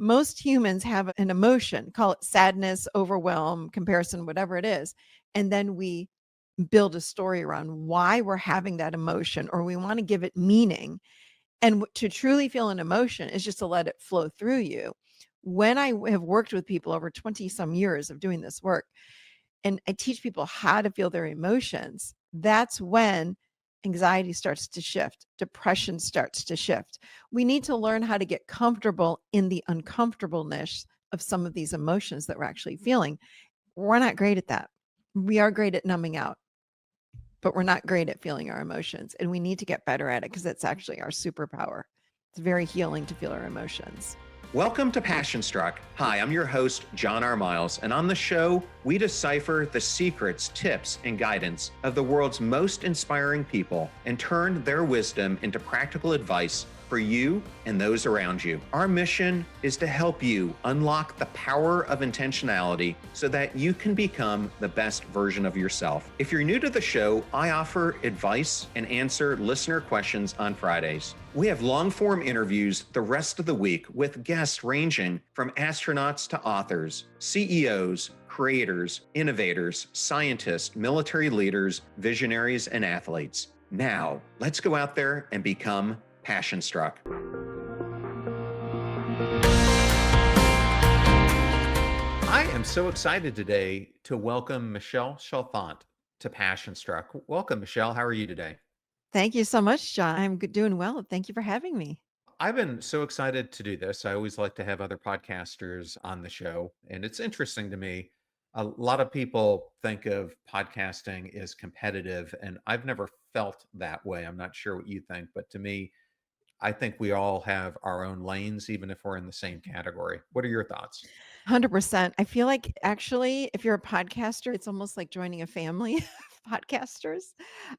Most humans have an emotion, call it sadness, overwhelm, comparison, whatever it is. And then we build a story around why we're having that emotion, or we want to give it meaning. And to truly feel an emotion is just to let it flow through you. When I have worked with people over 20 some years of doing this work, and I teach people how to feel their emotions, that's when anxiety starts to shift, depression starts to shift. We need to learn how to get comfortable in the uncomfortableness of some of these emotions that we're actually feeling. We're not great at that. We are great at numbing out, but we're not great at feeling our emotions. And we need to get better at it because it's actually our superpower. It's very healing to feel our emotions. Welcome to Passion Struck. Hi, I'm your host, John R. Miles, and on the show, we decipher the secrets, tips, and guidance of the world's most inspiring people and turn their wisdom into practical advice for you and those around you. Our mission is to help you unlock the power of intentionality so that you can become the best version of yourself. If you're new to the show, I offer advice and answer listener questions on Fridays. We have long-form interviews the rest of the week with guests ranging from astronauts to authors, CEOs, creators, innovators, scientists, military leaders, visionaries, and athletes. Now, let's go out there and become Passion Struck. I am so excited today to welcome Michelle Chalfant to Passion Struck. Welcome, Michelle. How are you today? Thank you so much, John. I'm doing well. Thank you for having me. I've been so excited to do this. I always like to have other podcasters on the show, and it's interesting to me. A lot of people think of podcasting as competitive, and I've never felt that way. I'm not sure what you think, but to me, I think we all have our own lanes, even if we're in the same category. What are your thoughts? 100%. I feel like actually, if you're a podcaster, it's almost like joining a family of podcasters.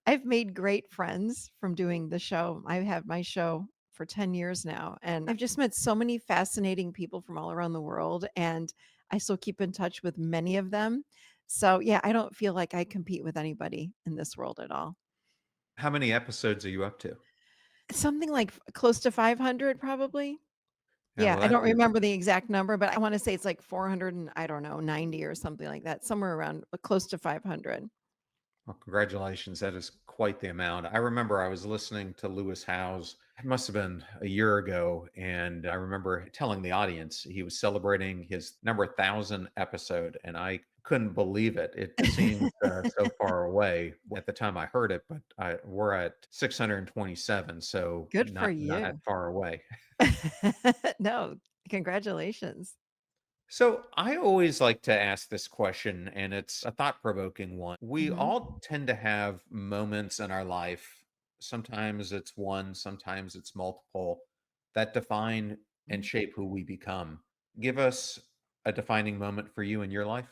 I've made great friends from doing the show. I have my show for 10 years now, and I've just met so many fascinating people from all around the world, and I still keep in touch with many of them. So, yeah, I don't feel like I compete with anybody in this world at all. How many episodes are you up to? Something like close to 500 probably. Yeah, Yeah, well, I that don't is, remember the exact number, but I wanna say it's like 400 and I don't know, 90 or something like that, somewhere around close to 500. well, congratulations. That is quite the amount. I remember I was listening to Lewis Howes, it must have been a year ago. And I remember telling the audience he was celebrating his number 1,000 episode. And I couldn't believe it. It seemed so far away at the time I heard it, but we're at 627. So Good for not that you. far away. No, congratulations. So I always like to ask this question, and it's a thought provoking one. We Mhm. all tend to have moments in our life. Sometimes it's one, sometimes it's multiple that define and Mhm. shape who we become. Give us a defining moment for you in your life.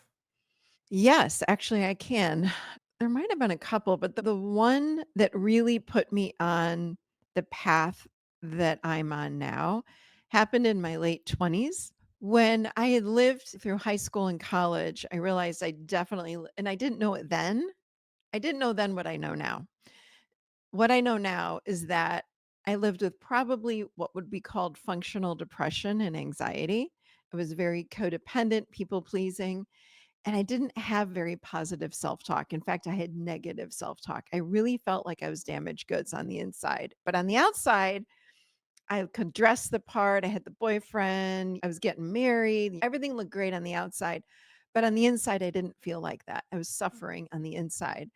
Yes, actually, I can. There might have been a couple, but the one that really put me on the path that I'm on now happened in my late 20s. When I had lived through high school and college, I realized I definitely, and I didn't know it then. I didn't know then what I know now. What I know now is that I lived with probably what would be called functional depression and anxiety. I was very codependent, people pleasing, and I didn't have very positive self talk. In fact, I had negative self talk. I really felt like I was damaged goods on the inside. But on the outside, I could dress the part. I had the boyfriend. I was getting married. Everything looked great on the outside. But on the inside, I didn't feel like that. I was suffering on the inside.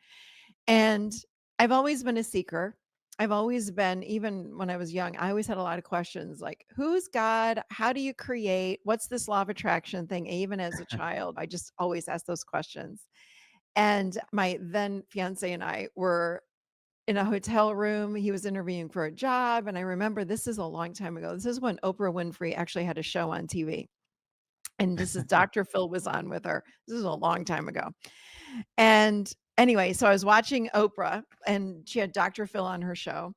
And I've always been a seeker. I've always been, even when I was young, I always had a lot of questions like, who's God? How do you create? What's this law of attraction thing? Even as a child, I just always asked those questions. And my then fiance and I were in a hotel room. He was interviewing for a job. And I remember this is a long time ago. This is when Oprah Winfrey actually had a show on TV. And this is Dr. Phil was on with her. This is a long time ago. And anyway, so I was watching Oprah and she had Dr. Phil on her show.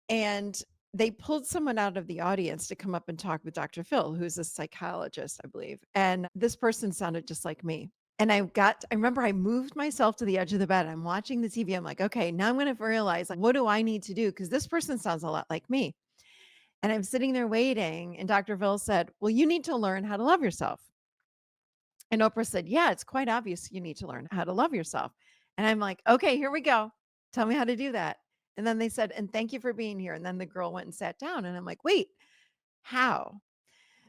And they pulled someone out of the audience to come up and talk with Dr. Phil, who's a psychologist, I believe. And this person sounded just like me. And I remember I moved myself to the edge of the bed. I'm watching the TV. I'm like, okay, now I'm going to realize, like, what do I need to do? Because this person sounds a lot like me. And I'm sitting there waiting, and Dr. Phil said, "Well, you need to learn how to love yourself." And Oprah said, "Yeah, it's quite obvious you need to learn how to love yourself." And I'm like, "Okay, here we go. Tell me how to do that." And then they said, "And thank you for being here." And then the girl went and sat down, and I'm like, "Wait, how?"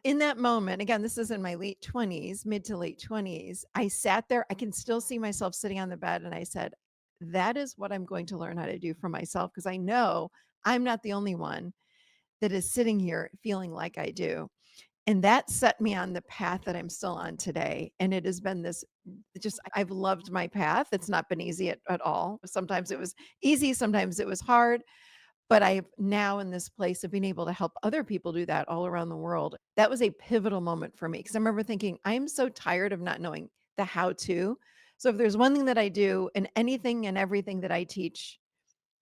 In that moment, again, this is in my late 20s, mid to late 20s, I sat there. I can still see myself sitting on the bed, and I said, "That is what I'm going to learn how to do for myself, because I know I'm not the only one that is sitting here feeling like I do." And that set me on the path that I'm still on today. And it has been this just, I've loved my path. It's not been easy at all. Sometimes it was easy, sometimes it was hard. But I'm now in this place of being able to help other people do that all around the world. That was a pivotal moment for me because I remember thinking, I'm so tired of not knowing the how to. So if there's one thing that I do in anything and everything that I teach,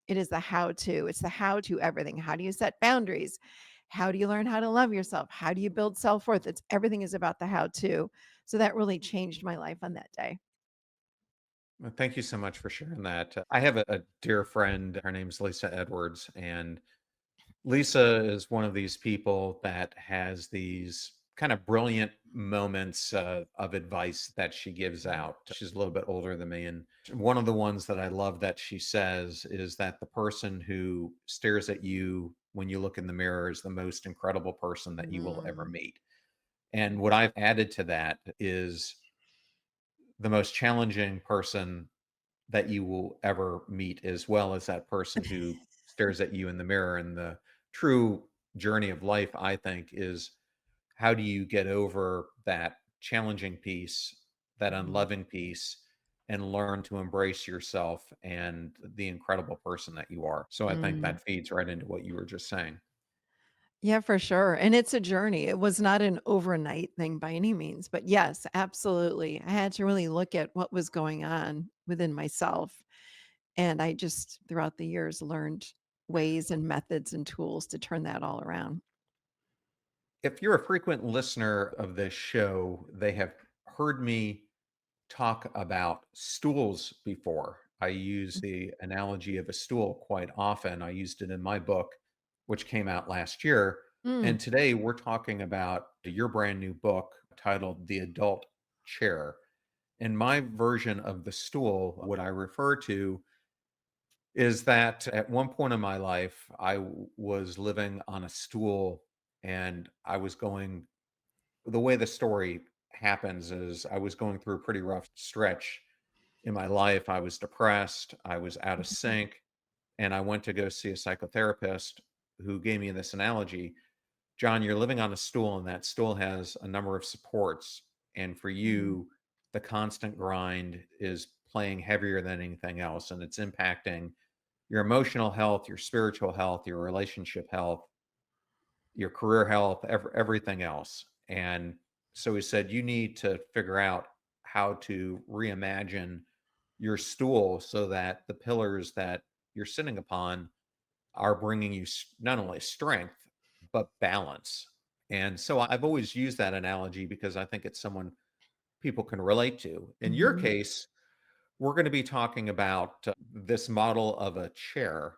it is the how to. It's the how to everything. How do you set boundaries? How do you learn how to love yourself? How do you build self-worth? It's everything is about the how to. So that really changed my life on that day. Well, thank you so much for sharing that. I have a dear friend. Her name's Lisa Edwards, and Lisa is one of these people that has these kind of brilliant moments of advice that she gives out. She's a little bit older than me. And one of the ones that I love that she says is that the person who stares at you when you look in the mirror is the most incredible person that you will ever Mm, meet. And what I've added to that is the most challenging person that you will ever meet, as well as that person who stares at you in the mirror. And the true journey of life, I think, is how do you get over that challenging piece, that mhm, unloving piece, and learn to embrace yourself and the incredible person that you are. So I think mm. that feeds right into what you were just saying. Yeah, for sure. And it's a journey. It was not an overnight thing by any means. But yes, absolutely. I had to really look at what was going on within myself. And I just, throughout the years, learned ways and methods and tools to turn that all around. If you're a frequent listener of this show, they have heard me talk about stools before. I use the analogy of a stool quite often. I used it in my book, which came out last year. Mm, And today we're talking about your brand new book titled The Adult Chair. In my version of the stool, what I refer to is that at one point in my life, was living on a stool and I was going, the way the story happens is I was going through a pretty rough stretch in my life. I was depressed, I was out of mhm, sync, and I went to go see a psychotherapist who gave me this analogy. John, you're living on a stool, and that stool has a number of supports. And for mm, you, the constant grind is playing heavier than anything else, and it's impacting your emotional health, your spiritual health, your relationship health, your career health, everything else. And so he said, you need to figure out how to reimagine your stool so that the pillars that you're sitting upon are bringing you not only strength, but balance. And so I've always used that analogy because I think it's someone people can relate to. In your mhm. case, we're going to be talking about this model of a chair.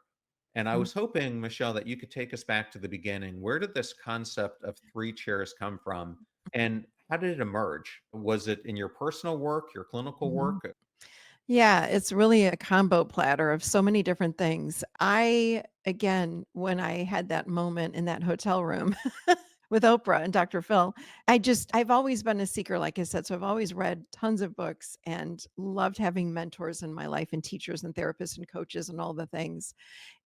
And I Mm. was hoping, Michelle, that you could take us back to the beginning. Where did this concept of three chairs come from? And how did it emerge? Was it in your personal work, your clinical Mhm. work? Yeah, it's really a combo platter of so many different things. I, again, when I had that moment in that hotel room with Oprah and Dr. Phil, I've always been a seeker, like I said. So I've always read tons of books and loved having mentors in my life and teachers and therapists and coaches and all the things.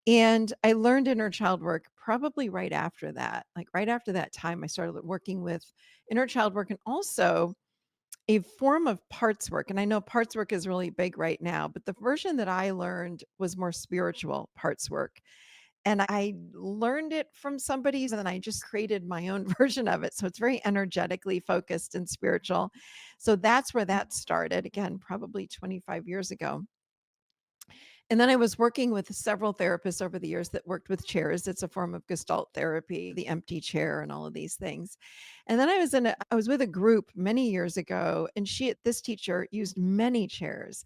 And I learned inner child work probably right after that. Like right after that time, I started working with inner child work and also a form of parts work. And I know parts work is really big right now, but the version that I learned was more spiritual parts work. And I learned it from somebody's, and then I just created my own version of it. So it's very energetically focused and spiritual. So that's where that started, again, probably 25 years ago. And then I was working with several therapists over the years that worked with chairs. It's a form of Gestalt therapy, the empty chair and all of these things. And then I was with a group many years ago, and this teacher used many chairs.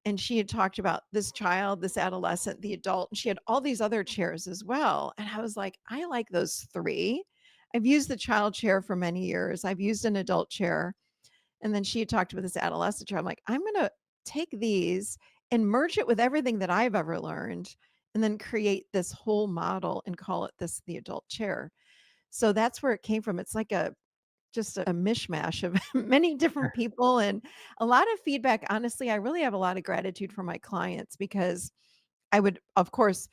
And she had talked about this child, this adolescent, the adult, and she had all these other chairs as well. And I was like, I like those three. I've used the child chair for many years. I've used an adult chair. And then she had talked about this adolescent chair. I'm like, I'm going to take these and merge it with everything that I've ever learned and then create this whole model and call it this the adult chair. So that's where it came from. It's like a just a mishmash of many different people and a lot of feedback. Honestly, I really have a lot of gratitude for my clients because I would, of course,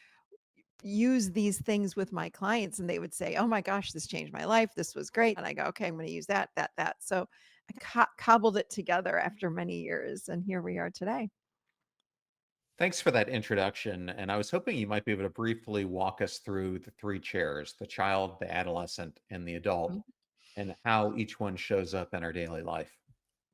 use these things with my clients and they would say, "Oh my gosh, this changed my life. This was great." And I go, "Okay, I'm going to use that, that, that." So I cobbled it together after many years and here we are today. Thanks for that introduction. And I was hoping you might be able to briefly walk us through the three chairs: the child, the adolescent, and the adult, and how each one shows up in our daily life.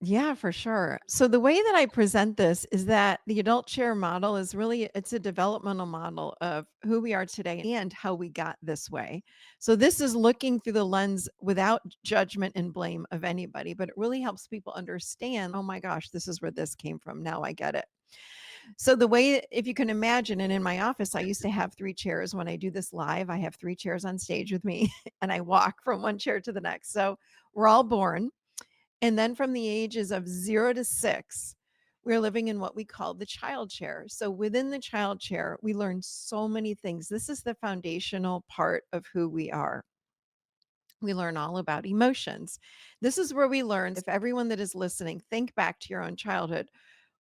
Yeah, for sure. So the way that I present this is that the adult chair model is really it's a developmental model of who we are today and how we got this way. So this is looking through the lens without judgment and blame of anybody, but it really helps people understand, oh my gosh, this is where this came from. Now I get it. So the way if you can imagine and in my office I used to have 3 chairs when I do this live, I have 3 chairs on stage with me and I walk from one chair to the next. So we're all born and then from the ages of 0 to 6, we're living in what we call the child chair. So within the child chair, we learn so many things. This is the foundational part of who we are. We learn all about emotions. This is where we learn if everyone that is listening, think back to your own childhood.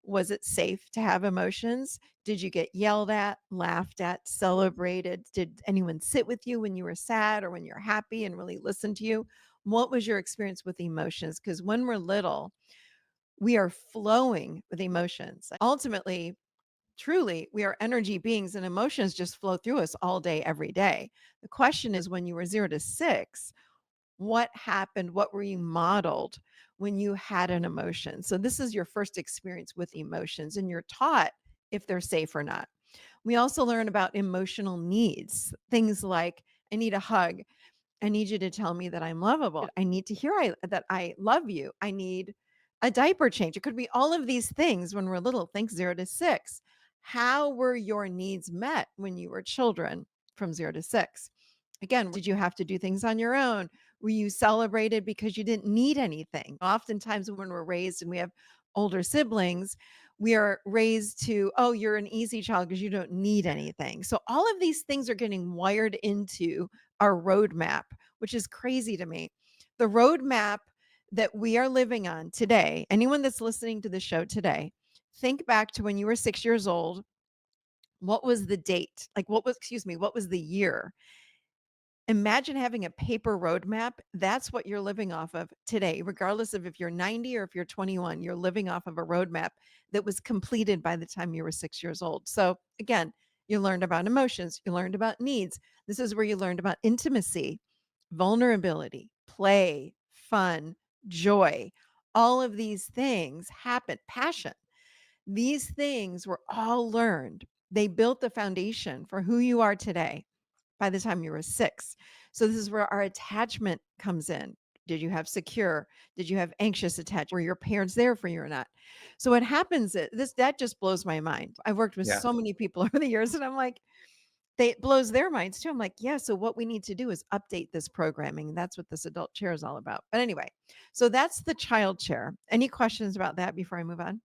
Was it safe to have emotions? Did you get yelled at, laughed at, celebrated? Did anyone sit with you when you were sad or when you're happy and really listen to you? What was your experience with emotions? Because when we're little, we are flowing with emotions. Ultimately, truly, we are energy beings and emotions just flow through us all day, every day. The question is when you were 0 to 6, what happened? What were you modeled when you had an emotion? So, this is your first experience with emotions, and you're taught if they're safe or not. We also learn about emotional needs, things like, I need a hug. I need you to tell me that I'm lovable. I need to hear that I love you. I need a diaper change. It could be all of these things when we're little. Think 0 to 6. How were your needs met when you were children from 0 to 6? Again, did you have to do things on your own? Were you celebrated because you didn't need anything? Oftentimes, when we're raised and we have older siblings, we are raised to, oh, you're an easy child because you don't need anything. So, all of these things are getting wired into our roadmap, which is crazy to me. The roadmap that we are living on today, anyone that's listening to the show today, think back to when you were 6 years old. What was the date? Like, what was the year? Imagine having a paper roadmap. That's what you're living off of today, regardless of if you're 90 or if you're 21, you're living off of a roadmap that was completed by the time you were 6 years old. So, again, you learned about emotions, you learned about needs. This is where you learned about intimacy, vulnerability, play, fun, joy. All of these things happen, passion. These things were all learned. They built the foundation for who you are today by the time you were 6. So this is where our attachment comes in. Did you have secure? Did you have anxious attachment? Were your parents there for you or not? So what happens is that just blows my mind. I've worked with Yeah. so many people over the years and I'm like, it blows their minds too. I'm like, yeah, so what we need to do is update this programming. That's what this adult chair is all about. But anyway, so that's the child chair. Any questions about that before I move on?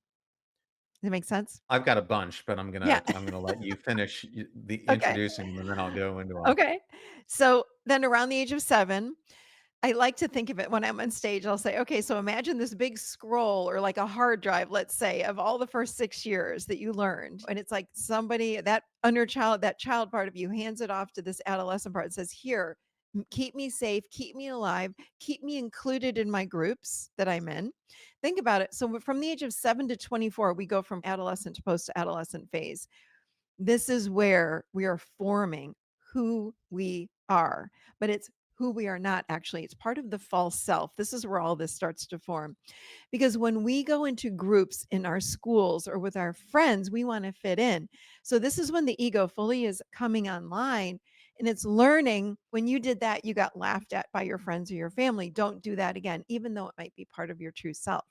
Does that make sense? I've got a bunch, but I'm Yeah. gonna I'm gonna let you finish the Okay. introducing them, and then I'll go into them. Okay. So then around the age of 7, I like to think of it when I'm on stage, I'll say, "Okay, so imagine this big scroll or like a hard drive, let's say, of all the first 6 years that you learned." And it's like somebody that child part of you hands it off to this adolescent part and says, "Here, keep me safe, keep me alive, keep me included in my groups that I'm in." Think about it. So from the age of 7 to 24, we go from adolescent to post-adolescent phase. This is where we are forming who we are, but it's who we are not actually. It's part of the false self. This is where all this starts to form. Because when we go into groups in our schools or with our friends, we want to fit in. So this is when the ego fully is coming online and it's learning when you did that, you got laughed at by your friends or your family. Don't do that again, even though it might be part of your true self.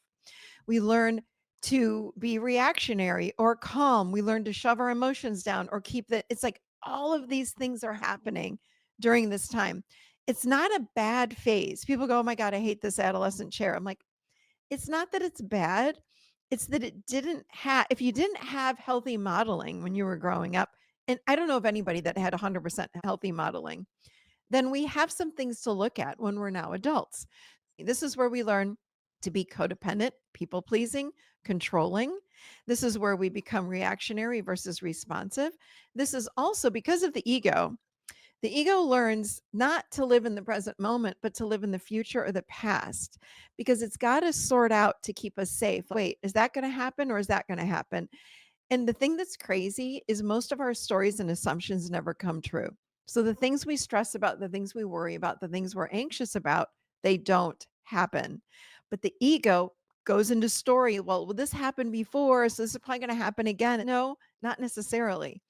We learn to be reactionary or calm. We learn to shove our emotions down or keep the it's like all of these things are happening during this time. It's not a bad phase. People go, "Oh my god, I hate this adolescent chair." I'm like, "It's not that it's bad. It's that it didn't have if you didn't have healthy modeling when you were growing up, and I don't know of anybody that had 100% healthy modeling, then we have some things to look at when we're now adults. This is where we learn to be codependent, people pleasing, controlling. This is where we become reactionary versus responsive. This is also because of the ego. The ego learns not to live in the present moment, but to live in the future or the past because it's got to sort out to keep us safe. Wait, is that going to happen or is that going to happen? And the thing that's crazy is most of our stories and assumptions never come true. So the things we stress about, the things we worry about, the things we're anxious about, they don't happen. But the ego goes into story. Well, this happened before, so this is probably going to happen again. No, not necessarily.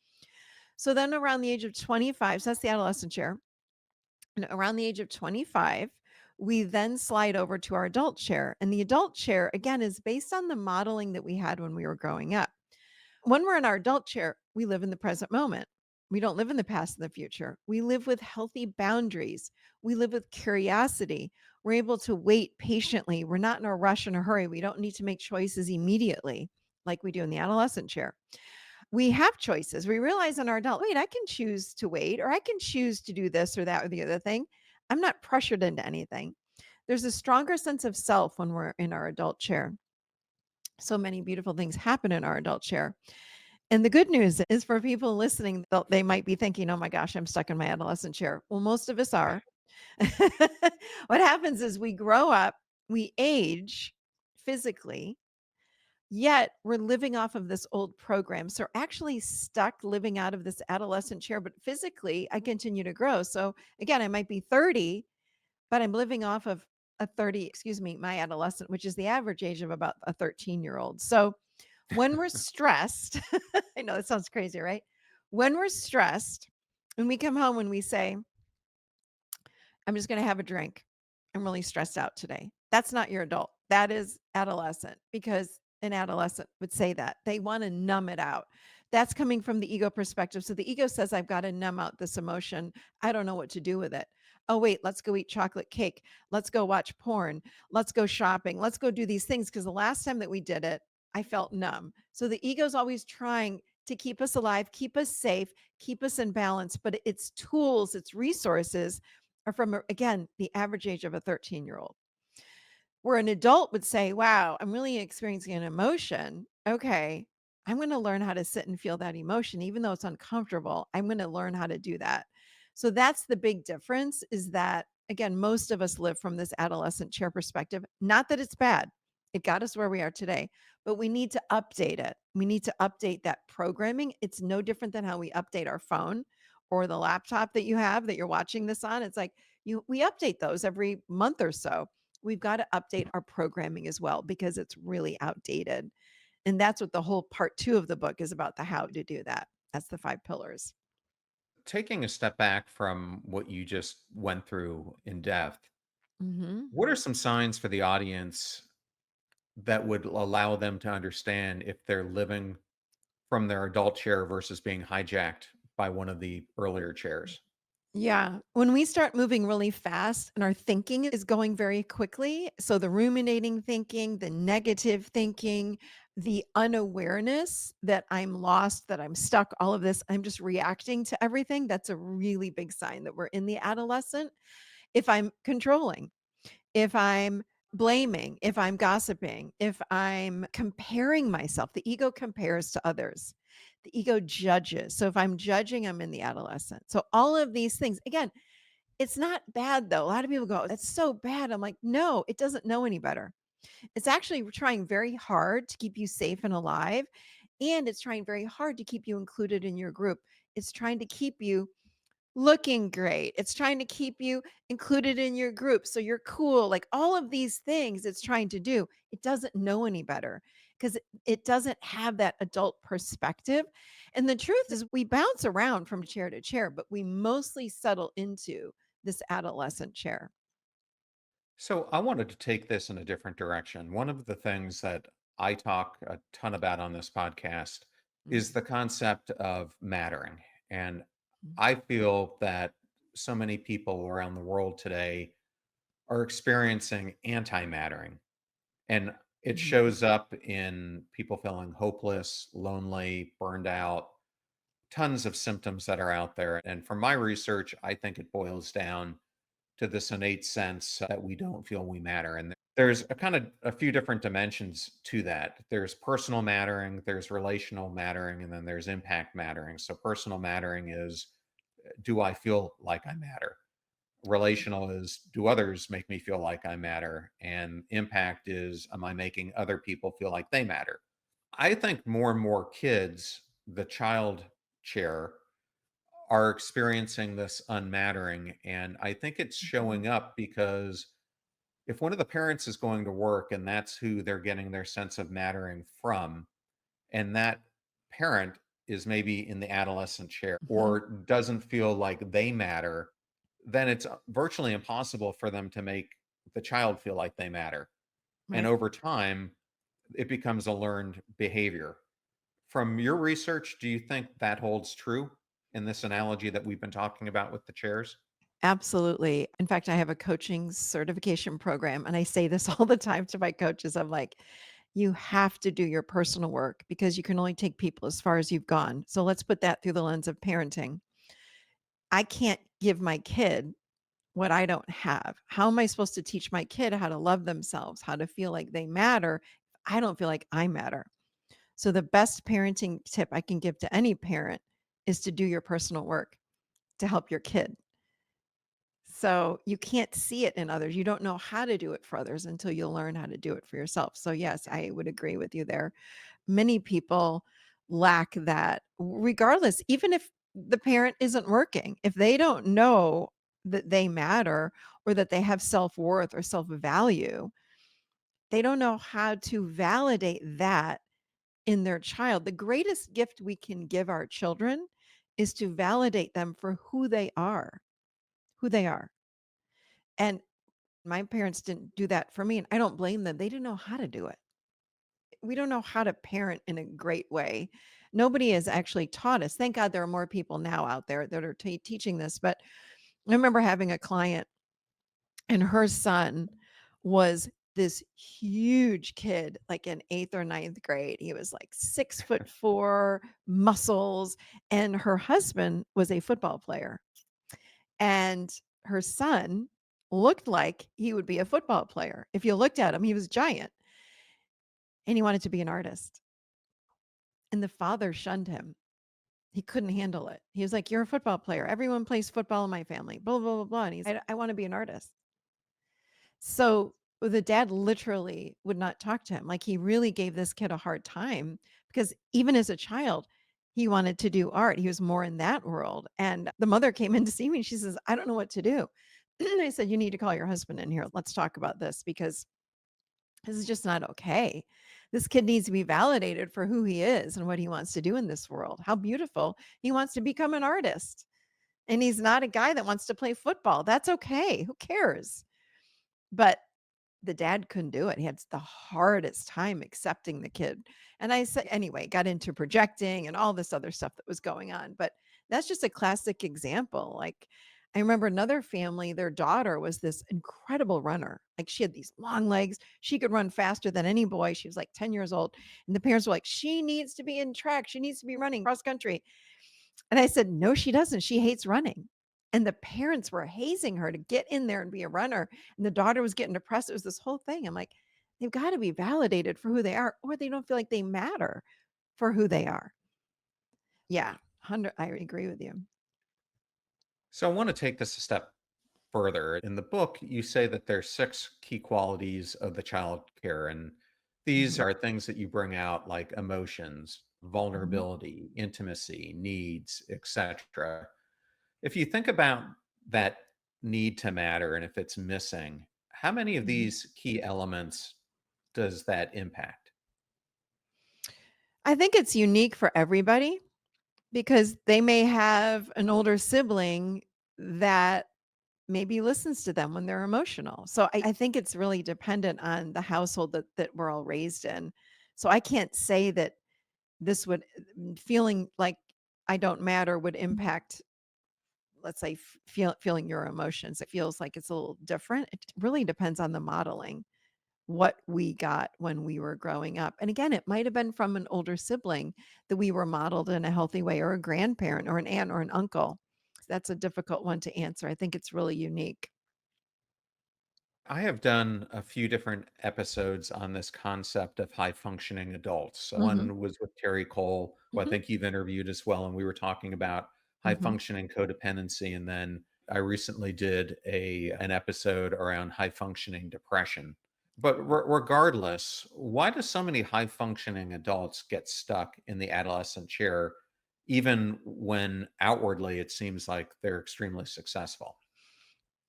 So then around the age of 25, so that's the adolescent chair. And around the age of 25, we then slide over to our adult chair. And the adult chair, again, is based on the modeling that we had when we were growing up. When we're in our adult chair, we live in the present moment. We don't live in the past and the future. We live with healthy boundaries. We live with curiosity. We're able to wait patiently. We're not in a rush and a hurry. We don't need to make choices immediately like we do in the adolescent chair. We have choices. We realize in our adult, wait, I can choose to wait, or I can choose to do this or that or the other thing. I'm not pressured into anything. There's a stronger sense of self when we're in our adult chair. So many beautiful things happen in our adult chair. And the good news is for people listening, they might be thinking, "Oh my gosh, I'm stuck in my adolescent chair." Well, most of us are. What happens is we grow up, we age physically, yet we're living off of this old program. So we're actually stuck living out of this adolescent chair, but physically I continue to grow. So again, I might be 30, but I'm living off of a 30, excuse me, my adolescent, which is the average age of about a 13-year-old. So when we're stressed, I know it sounds crazy, right? When we're stressed and we come home and we say, I'm just going to have a drink. I'm really stressed out today. That's not your adult. That is adolescent because an adolescent would say that. They want to numb it out. That's coming from the ego perspective. So the ego says, I've got to numb out this emotion. I don't know what to do with it. Oh, wait, let's go eat chocolate cake. Let's go watch porn. Let's go shopping. Let's go do these things. Because the last time that we did it, I felt numb. So the ego's always trying to keep us alive, keep us safe, keep us in balance. But its tools, its resources are from, again, the average age of a 13-year-old. Where an adult would say, wow, I'm really experiencing an emotion. Okay, I'm going to learn how to sit and feel that emotion, even though it's uncomfortable. I'm going to learn how to do that. So that's the big difference is that, again, most of us live from this adolescent chair perspective. Not that it's bad, it got us where we are today, but we need to update it. We need to update that programming. It's no different than how we update our phone or the laptop that you have that you're watching this on. It's like we update those every month or so. We've got to update our programming as well because it's really outdated. And that's what the whole part 2 of the book is about, the how to do that. That's the 5 pillars. Taking a step back from what you just went through in depth, Mhm. what are some signs for the audience that would allow them to understand if they're living from their adult chair versus being hijacked by one of the earlier chairs? Yeah. When we start moving really fast and our thinking is going very quickly, so the ruminating thinking, the negative thinking, the unawareness that I'm lost, that I'm stuck, all of this, I'm just reacting to everything, that's a really big sign that we're in the adolescent. If I'm controlling, if I'm blaming, if I'm gossiping, if I'm comparing myself, the ego compares to others. The ego judges. So if I'm judging, I'm in the adolescent. So all of these things, again, it's not bad though. A lot of people go, that's so bad. I'm like, no, it doesn't know any better. It's actually trying very hard to keep you safe and alive. And it's trying very hard to keep you included in your group. It's trying to keep you looking great. It's trying to keep you included in your group so you're cool. Like all of these things it's trying to do. It doesn't know any better because it doesn't have that adult perspective. And the truth is, we bounce around from chair to chair, but we mostly settle into this adolescent chair. So I wanted to take this in a different direction. One of the things that I talk a ton about on this podcast is Mm, the concept of mattering. And mm, I feel that so many people around the world today are experiencing anti mattering. And it mhm. shows up in people feeling hopeless, lonely, burned out, tons of symptoms that are out there. And from my research, I think it boils down to this innate sense that we don't feel we matter. And there's a kind of a few different dimensions to that. There's personal mattering, there's relational mattering, and then there's impact mattering. So personal mattering is, do I feel like I matter? Relational is, do others make me feel like I matter? And impact is, am I making other people feel like they matter? I think more and more kids, the child chair, are experiencing this unmattering. And I think it's Mhm. showing up because if one of the parents is going to work and that's who they're getting their sense of mattering from, and that parent is maybe in the adolescent chair Mhm. or doesn't feel like they matter, then it's virtually impossible for them to make the child feel like they matter. And Right. over time, it becomes a learned behavior. From your research, do you think that holds true in this analogy that we've been talking about with the chairs? Absolutely. In fact, I have a coaching certification program, and I say this all the time to my coaches. I'm like, you have to do your personal work because you can only take people as far as you've gone. So let's put that through the lens of parenting. I can't give my kid what I don't have. How am I supposed to teach my kid how to love themselves, how to feel like they matter? I don't feel like I matter. So the best parenting tip I can give to any parent is to do your personal work to help your kid. So you can't see it in others. You don't know how to do it for others until you learn how to do it for yourself. So yes, I would agree with you there. Many people lack that regardless, even if the parent isn't working, if they don't know that they matter or that they have self-worth or self-value, they don't know how to validate that in their child. The greatest gift we can give our children is to validate them for who they are. And my parents didn't do that for me, and I don't blame them. They didn't know how to do it. We don't know how to parent in a great way. Nobody has actually taught us. Thank God there are more people now out there that are teaching this. But I remember having a client, and her son was this huge kid, like in eighth or ninth grade. He was like 6'4", muscles, and her husband was a football player. And her son looked like he would be a football player. If you looked at him, he was giant and he wanted to be an artist. And the father shunned him. He couldn't handle it. He was like, "You're a football player. Everyone plays football in my family, blah, blah, blah, blah." And I want to be an artist. So the dad literally would not talk to him. Like he really gave this kid a hard time because even as a child, he wanted to do art. He was more in that world. And the mother came in to see me and she says, "I don't know what to do." I said, "You need to call your husband in here. Let's talk about this because this is just not okay. This kid needs to be validated for who he is and what he wants to do in this world. How beautiful. He wants to become an artist. And he's not a guy that wants to play football. That's okay. Who cares?" But the dad couldn't do it. He had the hardest time accepting the kid. And I said, anyway, got into projecting and all this other stuff that was going on. But that's just a classic example. Like, I remember another family, their daughter was this incredible runner. Like, she had these long legs. She could run faster than any boy. She was like 10 years old. And the parents were like, "She needs to be in track. She needs to be running cross country." And I said, "No, she doesn't. She hates running." And the parents were hazing her to get in there and be a runner. And the daughter was getting depressed. It was this whole thing. I'm like, they've got to be validated for who they are, or they don't feel like they matter for who they are. Yeah. 100. I agree with you. So I want to take this a step further. In the book, you say that there's six key qualities of the child care, and these Mhm, are things that you bring out like emotions, mhm, vulnerability, intimacy, needs, etc. If you think about that need to matter and if it's missing, how many of mhm. these key elements does that impact? I think it's unique for everybody because they may have an older sibling that maybe listens to them when they're emotional. So I think it's really dependent on the household that we're all raised in. So I can't say that this would feeling like I don't matter would impact, let's say, feeling your emotions. It feels like it's a little different. It really depends on the modeling, what we got when we were growing up. And again, it might have been from an older sibling that we were modeled in a healthy way, or a grandparent or an aunt or an uncle. That's a difficult one to answer. I think it's really unique. I have done a few different episodes on this concept of high functioning adults. So Mhm. one was with Terry Cole, who I Mhm. think you've interviewed as well, and we were talking about high Mhm. functioning codependency. And then I recently did an episode around high functioning depression. But regardless, why do so many high functioning adults get stuck in the adolescent chair, even when outwardly it seems like they're extremely successful?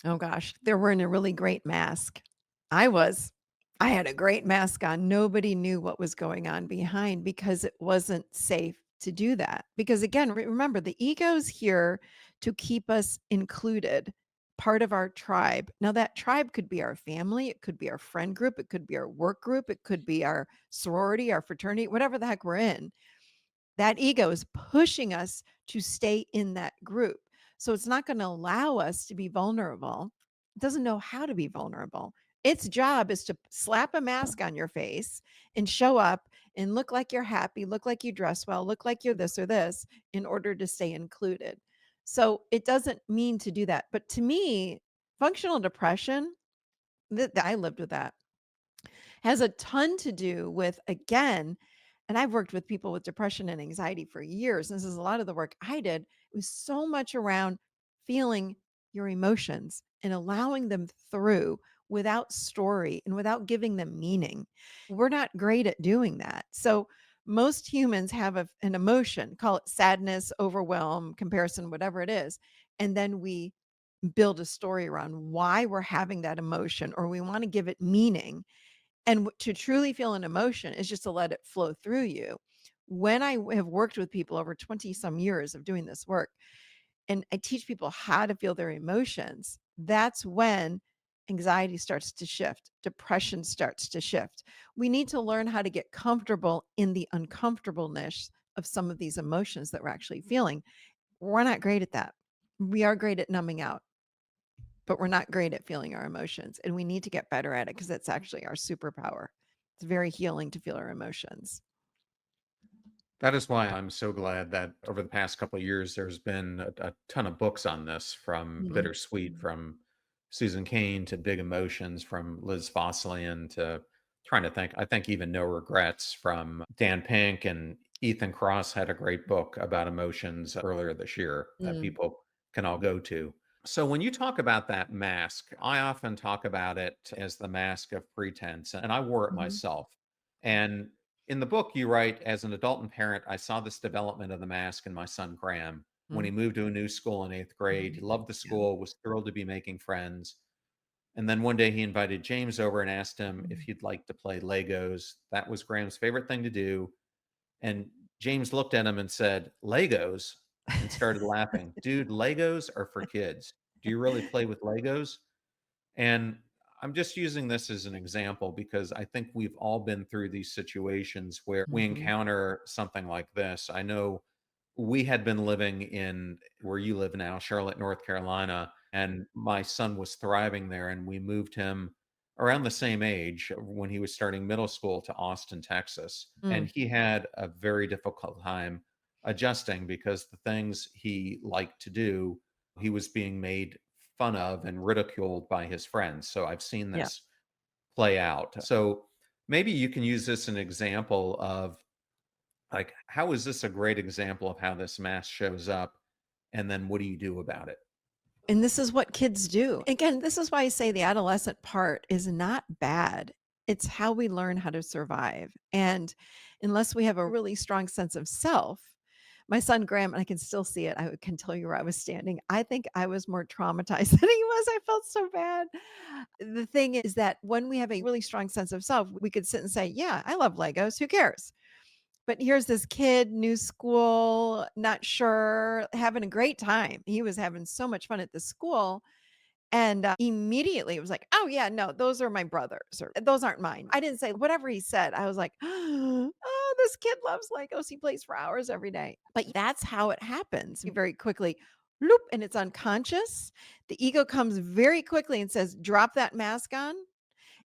Oh gosh, they're wearing a really great mask. I was. I had a great mask on. Nobody knew what was going on behind because it wasn't safe to do that. Because again, remember, the ego's here to keep us included, part of our tribe. Now, that tribe could be our family, it could be our friend group, it could be our work group, it could be our sorority, our fraternity, whatever the heck we're in. That ego is pushing us to stay in that group. So it's not going to allow us to be vulnerable. It doesn't know how to be vulnerable. Its job is to slap a mask on your face and show up and look like you're happy, look like you dress well, look like you're this or this in order to stay included. So it doesn't mean to do that. But to me, functional depression, that I lived with that, has a ton to do with, again, and I've worked with people with depression and anxiety for years. This is a lot of the work I did. It was so much around feeling your emotions and allowing them through without story and without giving them meaning. We're not great at doing that. So most humans have an emotion, call it sadness, overwhelm, comparison, whatever it is. And then we build a story around why we're having that emotion, or we want to give it meaning. And to truly feel an emotion is just to let it flow through you. When have worked with people over 20 some years of doing this work, and I teach people how to feel their emotions, that's when anxiety starts to shift, depression starts to shift. We need to learn how to get comfortable in the uncomfortableness of some of these emotions that we're actually feeling. We're not great at that. We are great at numbing out, but we're not great at feeling our emotions, and we need to get better at it because it's actually our superpower. It's very healing to feel our emotions. That is why I'm so glad that over the past couple of years, there's been a ton of books on this, from Mhm. Bittersweet, from Susan Cain, to Big Emotions, from Liz Fossilian, to trying to think, I think even No Regrets from Dan Pink, and Ethan Kross had a great book about emotions earlier this year that Mm, people can all go to. So when you talk about that mask, I often talk about it as the mask of pretense, and I wore it mhm, myself. And in the book, you write, as an adult and parent, I saw this development of the mask in my son Graham. When mm, he moved to a new school in eighth grade, he mhm. loved the Yeah. school, was thrilled to be making friends. And then one day he invited James over and asked him if Mhm. he'd like to play Legos. That was Graham's favorite thing to do. And James looked at him and said, Legos, and started laughing. Dude, Legos are for kids. Do you really play with Legos? And I'm just using this as an example because I think we've all been through these situations where we Mhm. encounter something like this. I know we had been living in where you live now, Charlotte, North Carolina, and my son was thriving there. And we moved him around the same age when he was starting middle school to Austin, Texas. And Mm, he had a very difficult time adjusting because the things he liked to do, he was being made fun of and ridiculed by his friends. So I've seen yeah. this play out. So maybe you can use this as an example of, like, how is this a great example of how this mask shows up? And then what do you do about it? And this is what kids do. Again, this is why I say the adolescent part is not bad. It's how we learn how to survive. And unless we have a really strong sense of self, my son Graham, and I can still see it. I can tell you where I was standing. I think I was more traumatized than he was. I felt so bad. The thing is that when we have a really strong sense of self, we could sit and say, yeah, I love Legos. Who cares? But here's this kid, new school, not sure, having a great time. He was having so much fun at the school, And, immediately it was like, "Oh, yeah, no, those are my brothers," or "Those aren't mine." I didn't say whatever he said, I was like, "Oh, this kid loves Legos, he plays for hours every day." But that's how it happens very quickly, bloop, and it's unconscious. The ego comes very quickly and says, "Drop that mask on."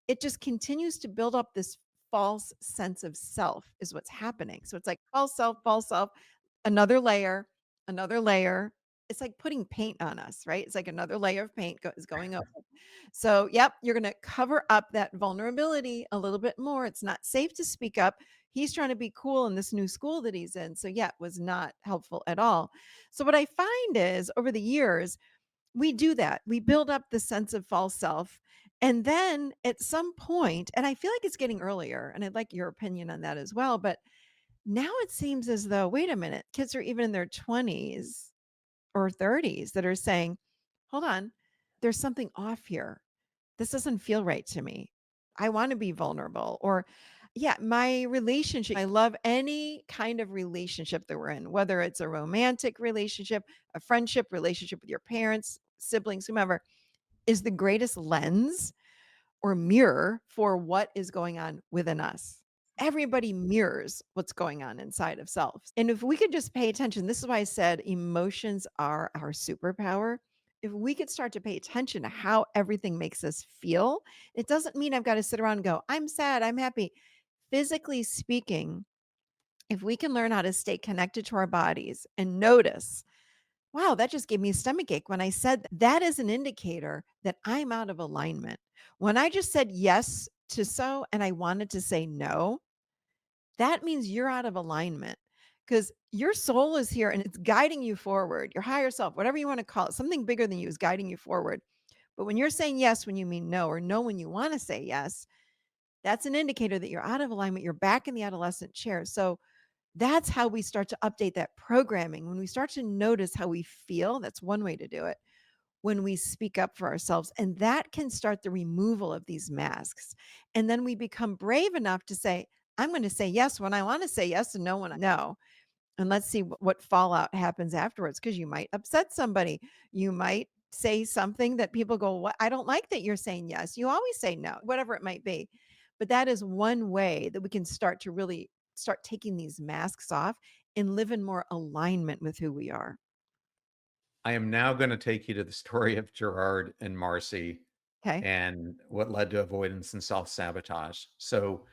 It just continues to build up this false sense of self is what's happening. So it's like false self, another layer, another layer. It's like putting paint on us, right? It's like another layer of paint is going over. So, yep, you're going to cover up that vulnerability a little bit more. It's not safe to speak up. He's trying to be cool in this new school that he's in. So, yeah, it was not helpful at all. So, what I find is over the years, we do that. We build up the sense of false self. And then at some point, and I feel like it's getting earlier, and I'd like your opinion on that as well. But now it seems as though, wait a minute, kids are even in their 20s or 30s that are saying, hold on, there's something off here. This doesn't feel right to me. I want to be vulnerable. Or, yeah, my relationship, I love any kind of relationship that we're in, whether it's a romantic relationship, a friendship, relationship with your parents, siblings, whomever, is the greatest lens or mirror for what is going on within us. Everybody mirrors what's going on inside of self. And if we could just pay attention, this is why I said emotions are our superpower. If we could start to pay attention to how everything makes us feel, it doesn't mean I've got to sit around and go, I'm sad, I'm happy. Physically speaking, if we can learn how to stay connected to our bodies and notice, wow, that just gave me a stomach ache when I said that is an indicator that I'm out of alignment. When I just said yes to so and I wanted to say no, that means you're out of alignment because your soul is here and it's guiding you forward. Your higher self, whatever you want to call it, something bigger than you is guiding you forward. But when you're saying yes when you mean no, or no when you want to say yes, that's an indicator that you're out of alignment. You're back in the adolescent chair. So that's how we start to update that programming. When we start to notice how we feel, that's one way to do it. When we speak up for ourselves, and that can start the removal of these masks. And then we become brave enough to say, I'm going to say yes when I want to say yes and no when I no. And let's see what fallout happens afterwards because you might upset somebody. You might say something that people go, "What? I don't like that you're saying yes. You always say no," whatever it might be. But that is one way that we can start to really start taking these masks off and live in more alignment with who we are. I am now going to take you to the story of Gerard and Marcy Okay. and what led to avoidance and self sabotage. So,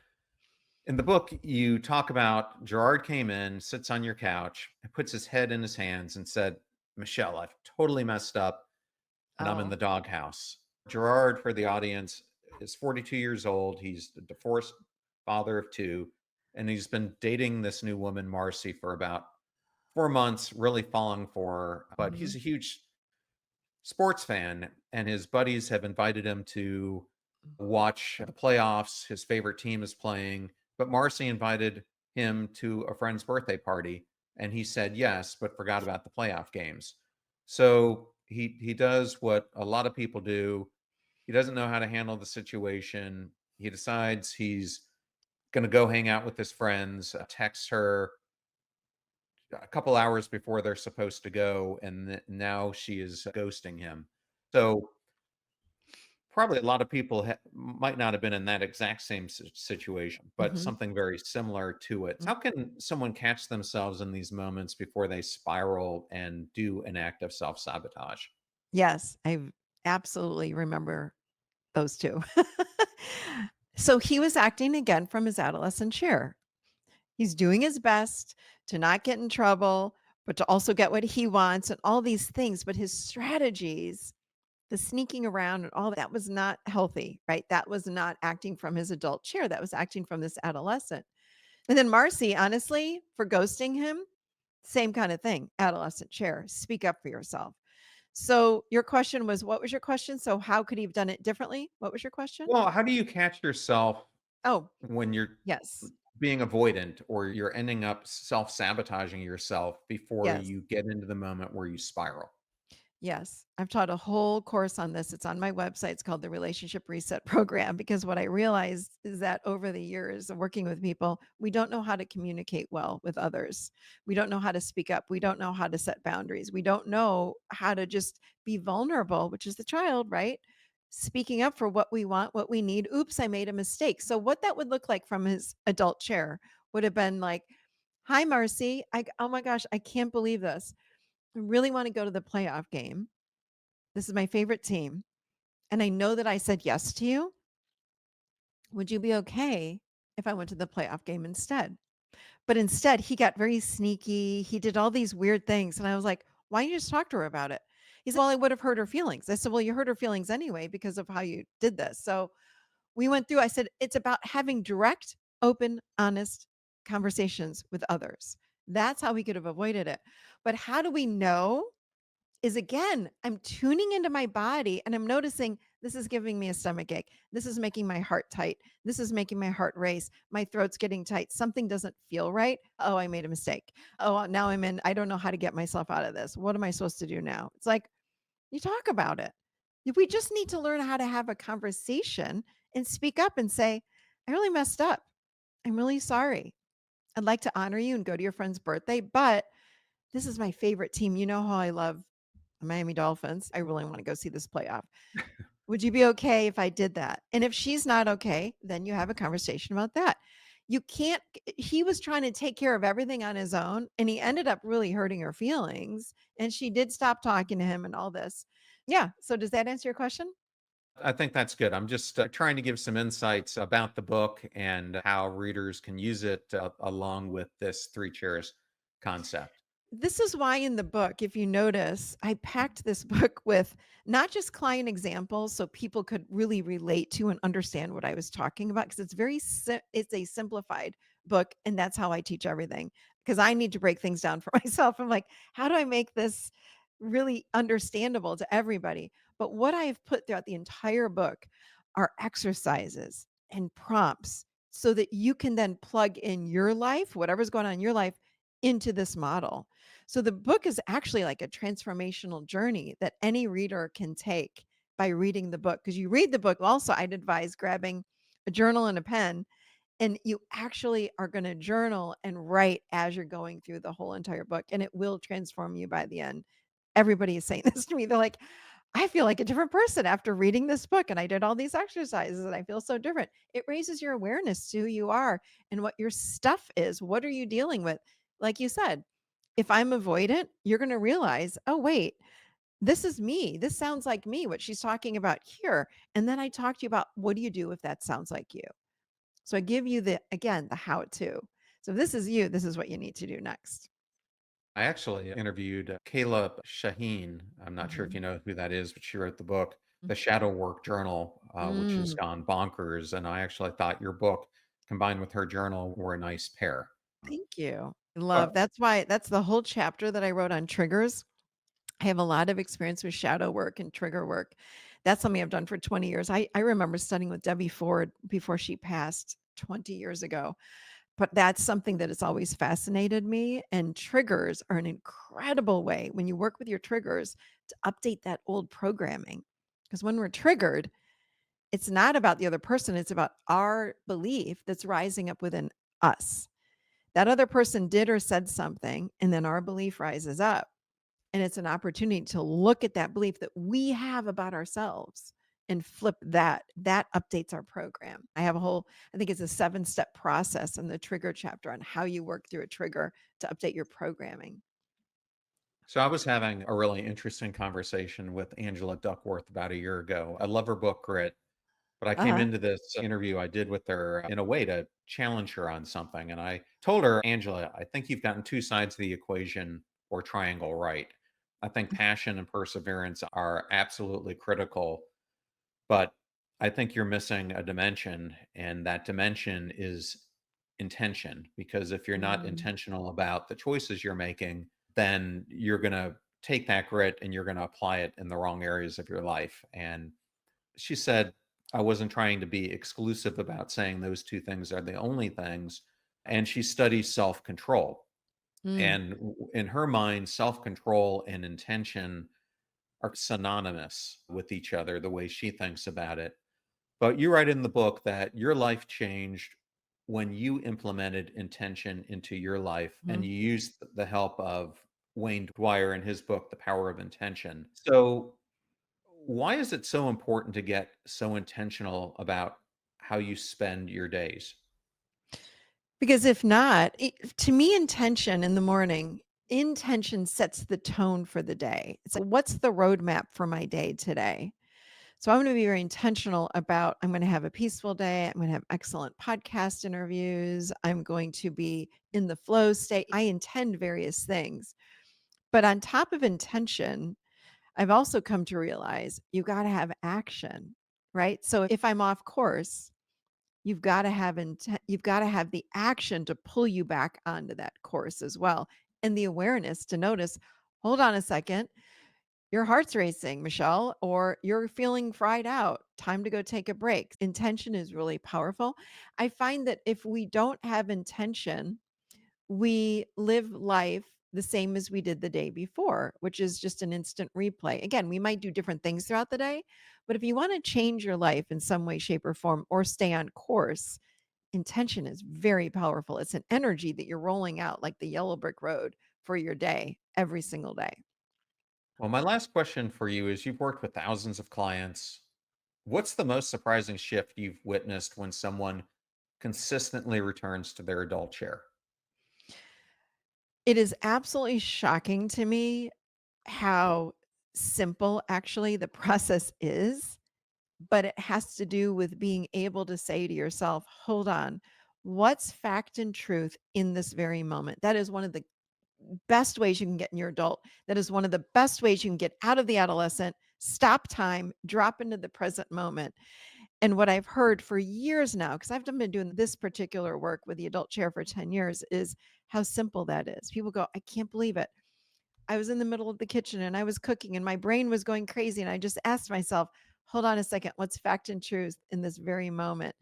in the book, you talk about Gerard came in, sits on your couch, and puts his head in his hands and said, Michelle, I've totally messed up and I'm in Oh. the doghouse. Gerard, for the audience, is 42 years old. He's a divorced father of two, and he's been dating this new woman, Marcy, for about 4 months, really falling for her. But Mhm. he's a huge sports fan, and his buddies have invited him to watch the playoffs. His favorite team is playing, but Marcy invited him to a friend's birthday party, and he said yes, but forgot about the playoff games. So he does what a lot of people do. He doesn't know how to handle the situation. He decides he's going to go hang out with his friends, texts her a couple hours before they're supposed to go, and now she is ghosting him. So probably a lot of people might not have been in that exact same situation, but Mhm. something very similar to it. Mm. How can someone catch themselves in these moments before they spiral and do an act of self sabotage? Yes, I absolutely remember those 2. So he was acting again from his adolescent chair. He's doing his best to not get in trouble, but to also get what he wants and all these things, but his strategies, the sneaking around and all that was not healthy, right? That was not acting from his adult chair, that was acting from this adolescent. And then Marcy, honestly, for ghosting him, same kind of thing, adolescent chair, speak up for yourself. So your question was, what was your question? So how could he have done it differently? What was your question? Well, how do you catch yourself Oh, when you're yes. being avoidant or you're ending up self sabotaging yourself before Yes. you get into the moment where you spiral? Yes, I've taught a whole course on this. It's on my website. It's called the Relationship Reset Program because what I realized is that over the years of working with people, we don't know how to communicate well with others. We don't know how to speak up. We don't know how to set boundaries. We don't know how to just be vulnerable, which is the child, right? Speaking up for what we want, what we need. Oops, I made a mistake. So, what that would look like from his adult chair would have been like, "Hi, Marcy. Oh my gosh, I can't believe this. I really want to go to the playoff game. This is my favorite team. And I know that I said yes to you. Would you be okay if I went to the playoff game instead?" But instead, he got very sneaky. He did all these weird things. And I was like, why don't you just talk to her about it? He said, well, I would have hurt her feelings. I said, well, you hurt her feelings anyway because of how you did this. So we went through, I said, it's about having direct, open, honest conversations with others. That's how we could have avoided it. But how do we know? Is again, I'm tuning into my body and I'm noticing this is giving me a stomach ache. This is making my heart tight. This is making my heart race. My throat's getting tight. Something doesn't feel right. Oh, I made a mistake. Oh, now I'm in. I don't know how to get myself out of this. What am I supposed to do now? It's like you talk about it. We just need to learn how to have a conversation and speak up and say, I really messed up. I'm really sorry. I'd like to honor you and go to your friend's birthday, but this is my favorite team. You know how I love the Miami Dolphins. I really want to go see this playoff. Would you be okay if I did that? And if she's not okay, then you have a conversation about that. You can't, he was trying to take care of everything on his own and he ended up really hurting her feelings. And she did stop talking to him and all this. Yeah. So does that answer your question? I think that's good. I'm just trying to give some insights about the book and how readers can use it along with this three chairs concept. This is why in the book, if you notice, I packed this book with not just client examples so people could really relate to and understand what I was talking about because it's it's a simplified book and that's how I teach everything because I need to break things down for myself. I'm like, how do I make this really understandable to everybody? But what I have put throughout the entire book are exercises and prompts so that you can then plug in your life, whatever's going on in your life into this model. So the book is actually like a transformational journey that any reader can take by reading the book. Because you read the book, also, I'd advise grabbing a journal and a pen, and you actually are going to journal and write as you're going through the whole entire book, and it will transform you by the end. Everybody is saying this to me. They're like, I feel like a different person after reading this book, and I did all these exercises, and I feel so different. It raises your awareness to who you are and what your stuff is. What are you dealing with? Like you said, if I'm avoidant, you're gonna realize, "Oh, wait, this is me. This sounds like me, what she's talking about here." And then I talk to you about what do you do if that sounds like you? So I give you the again, the how to. So if this is you, this is what you need to do next. I actually interviewed Caleb Shaheen. I'm not sure if Mhm. you know who that is, but she wrote the book, Mm. The Shadow Work Journal, which has Mm, gone bonkers. And I actually thought your book combined with her journal were a nice pair. thank you. I Uh, love that's why that's the whole chapter that I wrote on triggers. I have a lot of experience with shadow work and trigger work. That's something I've done for 20 years. I remember studying with Debbie Ford before she passed 20 years ago. But that's something that has always fascinated me, and triggers are an incredible way when you work with your triggers to update that old programming. Because when we're triggered, it's not about the other person, it's about our belief that's rising up within us. That other person did or said something, and then our belief rises up. And it's an opportunity to look at that belief that we have about ourselves and flip that. That updates our program. I have a whole, I think it's a 7-step process in the trigger chapter on how you work through a trigger to update your programming. so I was having a really interesting conversation with Angela Duckworth about a year ago. I love her book, Grit. But I came Uh-huh. into this interview I did with her in a way to challenge her on something. And I told her, Angela, I think you've gotten two sides of the equation or triangle right. I think passion and perseverance are absolutely critical, but I think you're missing a dimension. And that dimension is intention. Because if you're not Mm, intentional about the choices you're making, then you're going to take that grit and you're going to apply it in the wrong areas of your life. And she said, I wasn't trying to be exclusive about saying those two things are the only things. And she studies self control. mm, And in her mind, self control and intention are synonymous with each other, the way she thinks about it. But you write in the book that your life changed when you implemented intention into your life and Mhm. you used the help of Wayne Dwyer in his book, The Power of Intention. So, why is it so important to get so intentional about how you spend your days? Because if not, to me, intention in the morning, intention sets the tone for the day. It's like, what's the roadmap for my day today? So I'm going to be very intentional about I'm going to have a peaceful day. I'm going to have excellent podcast interviews. I'm going to be in the flow state. I intend various things. But on top of intention, I've also come to realize you got to have action, right? So if I'm off course, you've gotta have the action to pull you back onto that course as well, and the awareness to notice, "Hold on a second, your heart's racing, Michelle," or "You're feeling fried out. Time to go take a break." Intention is really powerful. I find that if we don't have intention, we live life the same as we did the day before, which is just an instant replay. Again, we might do different things throughout the day, but if you wanna change your life in some way, shape, or form or stay on course, intention is very powerful. It's an energy that you're rolling out like the yellow brick road for your day every single day. Well, my last question for you is you've worked with thousands of clients. What's the most surprising shift you've witnessed when someone consistently returns to their adult chair? It is absolutely shocking to me how simple actually the process is, but it has to do with being able to say to yourself, hold on, what's fact and truth in this very moment? That is one of the best ways you can get in your adult. That is one of the best ways you can get out of the adolescent, stop time, drop into the present moment. And what I've heard for years now, because I've been doing this particular work with the adult chair for 10 years, is how simple that is. People go, I can't believe it. I was in the middle of the kitchen and I was cooking and my brain was going crazy. And I just asked myself, hold on a second, what's fact and truth in this very moment?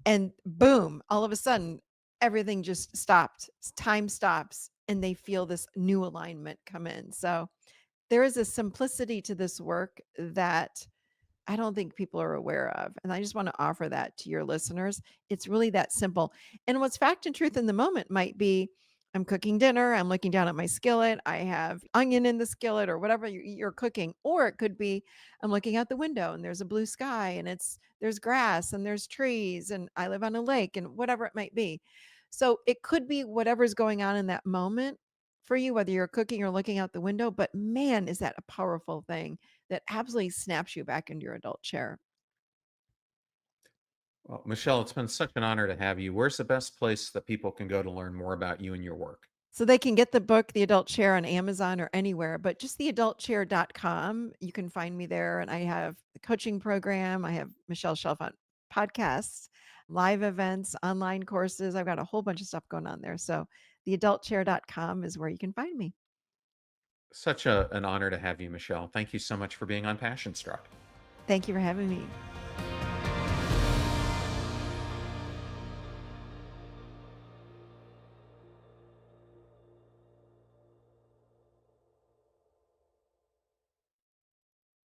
And boom, all of a sudden, everything just stopped. Time stops and they feel this new alignment come in. So there is a simplicity to this work that I don't think people are aware of, and I just wanna offer that to your listeners. It's really that simple, and what's fact and truth in the moment might be, I'm cooking dinner, I'm looking down at my skillet, I have onion in the skillet or whatever you're cooking, or it could be, I'm looking out the window and there's a blue sky and there's grass and there's trees and I live on a lake and whatever it might be. So, it could be whatever's going on in that moment for you, whether you're cooking or looking out the window, but man, is that a powerful thing that absolutely snaps you back into your adult chair. Well, Michelle, it's been such an honor to have you. Where's the best place that people can go to learn more about you and your work? So they can get the book, The Adult Chair, on Amazon or anywhere, but just theadultchair.com. You can find me there. And I have the coaching program. I have Michelle Chalfant podcasts, live events, online courses. I've got a whole bunch of stuff going on there. So theadultchair.com is where you can find me. An honor to have you, Michelle. Thank you so much for being on Passion Struck. Thank you for having me.